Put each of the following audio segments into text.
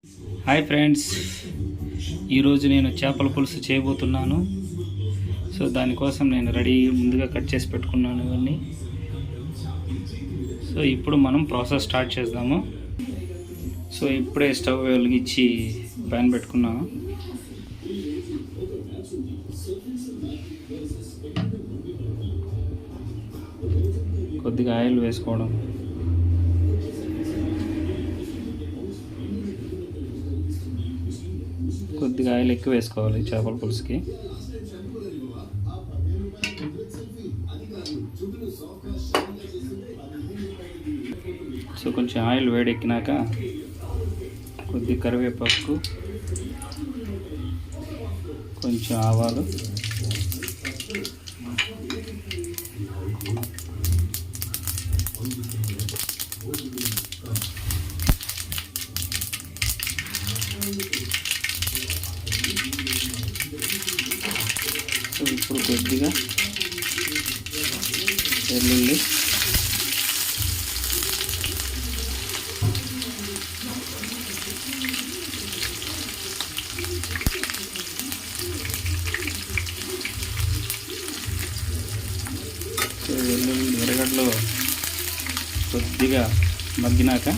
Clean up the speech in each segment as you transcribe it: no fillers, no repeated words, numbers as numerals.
Hi friends, ఈరోజు నేను చేపల పులుసు చేయబోతున్నాను. సో దానికోసం నేను ముందుగా కట్ చేసి పెట్టుకున్నాను ఇవన్నీ. సో ఇప్పుడు మనం ప్రాసెస్ స్టార్ట్ చేద్దాము. సో ఇప్పుడే స్టవ్ వెలిగించి ప్యాన్ పెట్టుకున్నాను. కొద్దిగా ఆయిల్ వేసుకోవడం, కొద్దిగా ఆయిల్ ఎక్కువ వేసుకోవాలి చేపల పులుసుకి. సో కొంచెం ఆయిల్ వేడెక్కినాక కొద్ది కరివేపాకు, కొంచెం ఆవాలు, సో ఇప్పుడు కొద్దిగా వెల్లుల్లి, సో వెల్లుల్లి ఎర్రగడ్డలో కొద్దిగా మగ్గినాక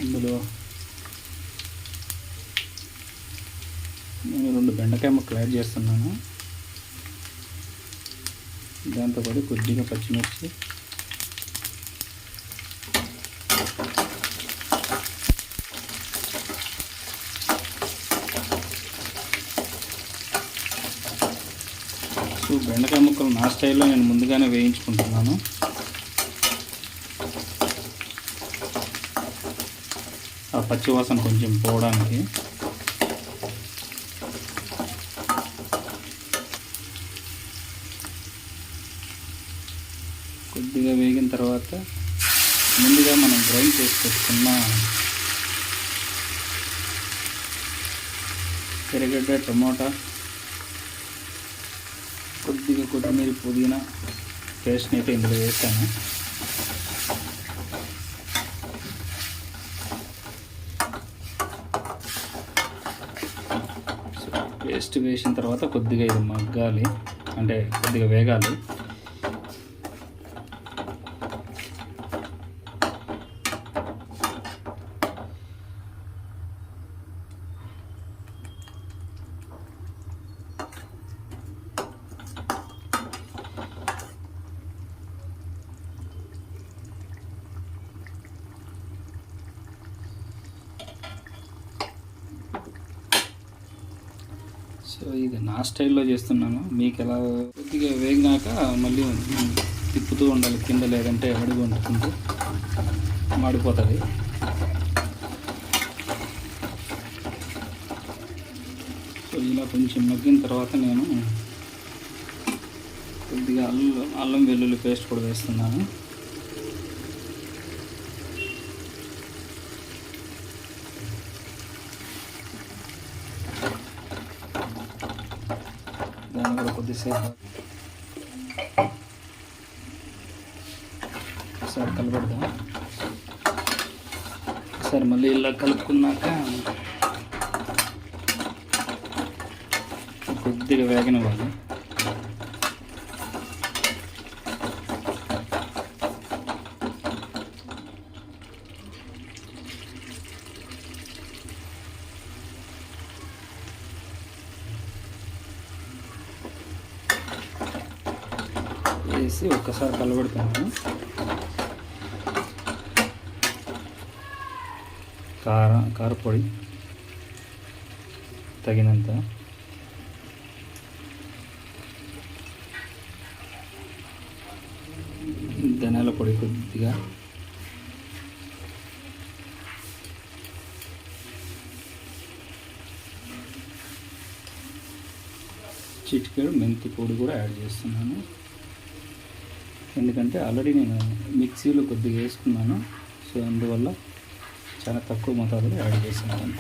ఇందులో నేను 2 బెండకాయ ముక్కలు యాడ్ చేస్తున్నాను. దాంతోపాటు కొద్దిగా పచ్చిమిర్చి, సో బెండకాయ ముక్కలు నా స్టైల్లో నేను ముందుగానే వేయించుకుంటున్నాను. ఆ పచ్చి వాసన కొంచెం పోవడానికి. కొద్దిగా వేగిన తర్వాత ముందుగా మనం గ్రైండ్ చేసి పెట్టుకున్న ఎర్రగడ్డ, టమోటా, కొద్దిగా కొత్తిమీర, పుదీనా పేస్ట్ని అయితే ఇందులో వేసాను. పేస్ట్ వేసిన తర్వాత కొద్దిగా ఇది మగ్గాలి, అంటే కొద్దిగా వేగాలి. సో ఇది నా స్టైల్లో చేస్తున్నాను, మీకు ఎలా. కొద్దిగా వేగినాక మళ్ళీ తిప్పుతూ ఉండాలి కింద, లేదంటే అడుగు వండుకుంటూ మాడిపోతుంది. సో ఇలా కొంచెం మగ్గిన తర్వాత నేను కొద్దిగా అల్లం వెల్లుల్లి పేస్ట్ కూడా వేస్తున్నాను. దాన్ని కూడా కొద్దిసేపు ఒకసారి కలపడదాం. ఒకసారి మళ్ళీ ఇలా కలుపుకున్నాక కొద్దిగా వేగనివ్వాలి. వేసి ఒక్కసారి కలబెడుతున్నాను. కారపొడి తగినంత, ధనియాల పొడి కొద్దిగా, చిటికెడు మెంతి పొడి కూడా యాడ్ చేస్తున్నాను. ఎందుకంటే ఆల్రెడీ నేను మిక్సీలో కొద్దిగా వేసుకున్నాను. సో అందువల్ల చాలా తక్కువ మోతాదులో యాడ్ చేస్తున్నాను.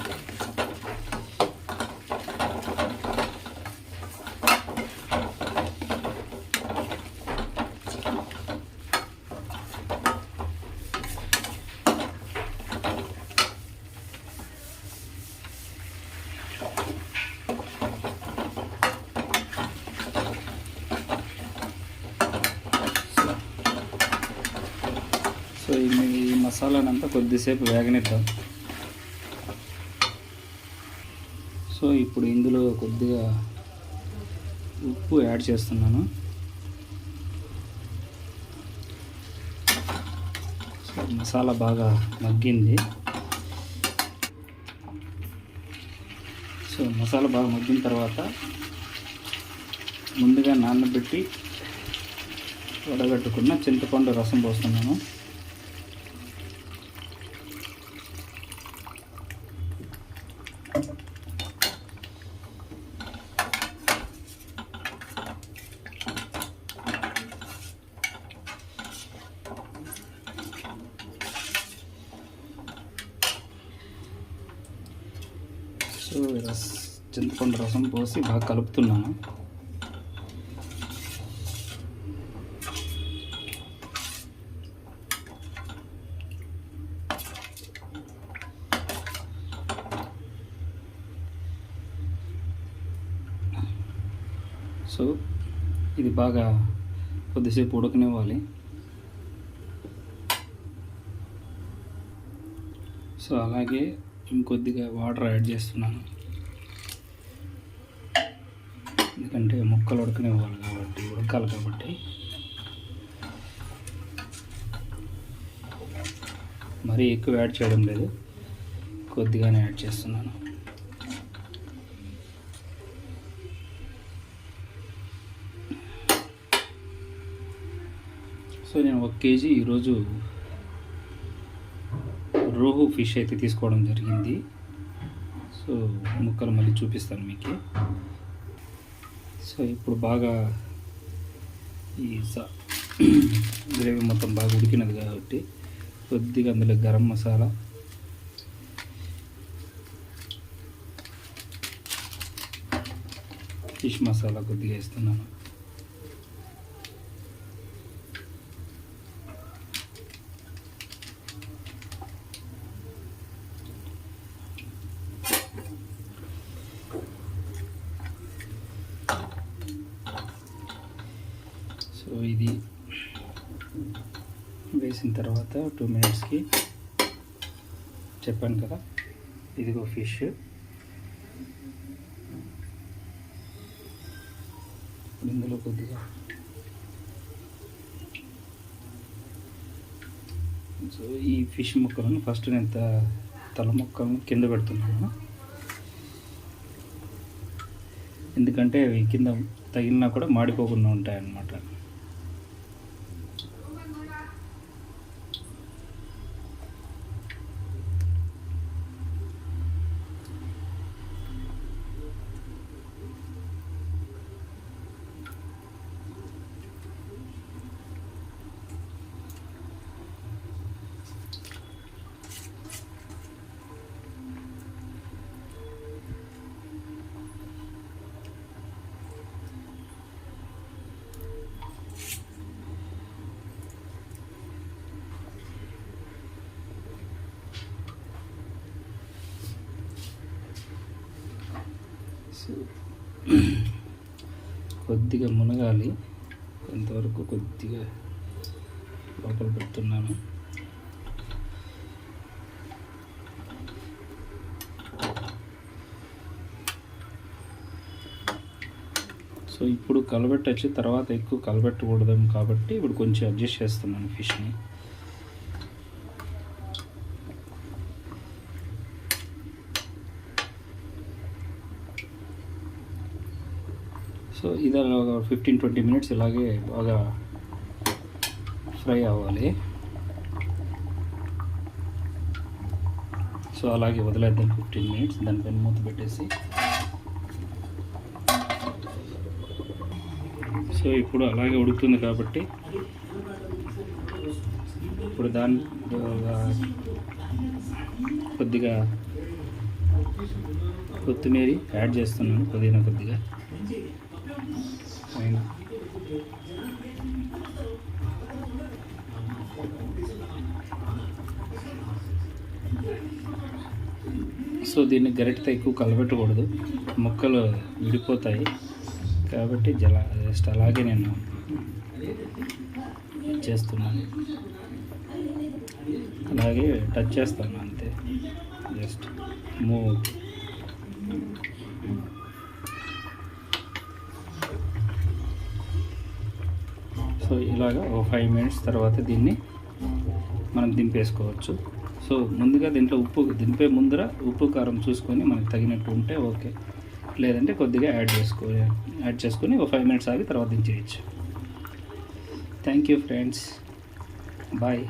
సో ఈ మసాలానంతా కొద్దిసేపు వేగనిద్దాం. సో ఇప్పుడు ఇందులో కొద్దిగా ఉప్పు యాడ్ చేస్తున్నాను. సో మసాలా బాగా మగ్గింది. సో మసాలా బాగా మగ్గిన తర్వాత ముందుగా నానబెట్టి వడగట్టుకున్న చింతపండు రసం పోస్తున్నాను. సో చింతపండు రసం పోసి బాగా కలుపుతున్నాను. సో ఇది బాగా కొద్దిసేపు ఉడకనివ్వాలి. సో అలాగే ఇంకొద్దిగా వాటర్ యాడ్ చేస్తున్నాను, ఎందుకంటే ముక్కలు ఉడకాలి కాబట్టి. మరీ ఎక్కువ యాడ్ చేయడం లేదు, కొద్దిగానే యాడ్ చేస్తున్నాను. సో నేను 1 kg ఈరోజు రోహు ఫిష్ అయితే తీసుకోవడం జరిగింది. సో ముక్కలు మళ్ళీ చూపిస్తాను మీకు. సో ఇప్పుడు బాగా ఈ గ్రేవీ మొత్తం బాగా ఉడికినది కాబట్టి కొద్దిగా అందులో గరం మసాలా, ఫిష్ మసాలా కొద్దిగా వేస్తున్నాను. సో ఇది వేసిన తర్వాత 2 minutesకి చెప్పాను కదా, ఇదిగో ఫిష్. ఇందులో కొద్దిగా సో ఈ ఫిష్ ముక్కలను ఫస్ట్ నేను తల ముక్కలను కింద పెడుతున్నాను, ఎందుకంటే అవి కింద తగిలినా కూడా మాడిపోకుండా ఉంటాయన్నమాట. కొద్దిగా మునగాలి, కొంతవరకు కొద్దిగా లోపల పెడుతున్నాను. సో ఇప్పుడు కలబెట్టచ్చు, తర్వాత ఎక్కువ కలబెట్టకూడదు కాబట్టి ఇప్పుడు కొంచెం అడ్జస్ట్ చేస్తున్నాను ఫిష్ని. సో ఇది 15-20 minutes ఇలాగే బాగా ఫ్రై అవ్వాలి. సో అలాగే వదిలేద్దాం 15 minutes. దానిపైన మూత పెట్టేసి సో ఇప్పుడు అలాగే ఉడుకుతుంది కాబట్టి ఇప్పుడు దాని కొద్దిగా కొత్తిమీర యాడ్ చేస్తున్నాను, పుదీనా కొద్దిగా పైన. సో దీన్ని గరిటెతో ఎక్కువ కలబెట్టకూడదు, ముక్కలు విడిపోతాయి కాబట్టి జస్ట్ అలాగే నేను చేస్తున్నాను. అలాగే టచ్ చేస్తాను అంతే, జస్ట్ మూవ్. సో ఇలాగా ఒక 5 మినిట్స్ తర్వాత దీన్ని మనం దింపేసుకోవచ్చు. సో ముందుగా దీంట్లో దింపే ముందర ఉప్పు కారం చూసుకొని మనకు తగినట్టు ఉంటే ఓకే, లేదంటే కొద్దిగా యాడ్ చేసుకొని ఒక 5 మినిట్స్ ఆగి తర్వాత దించేయచ్చు. Thank you friends, bye.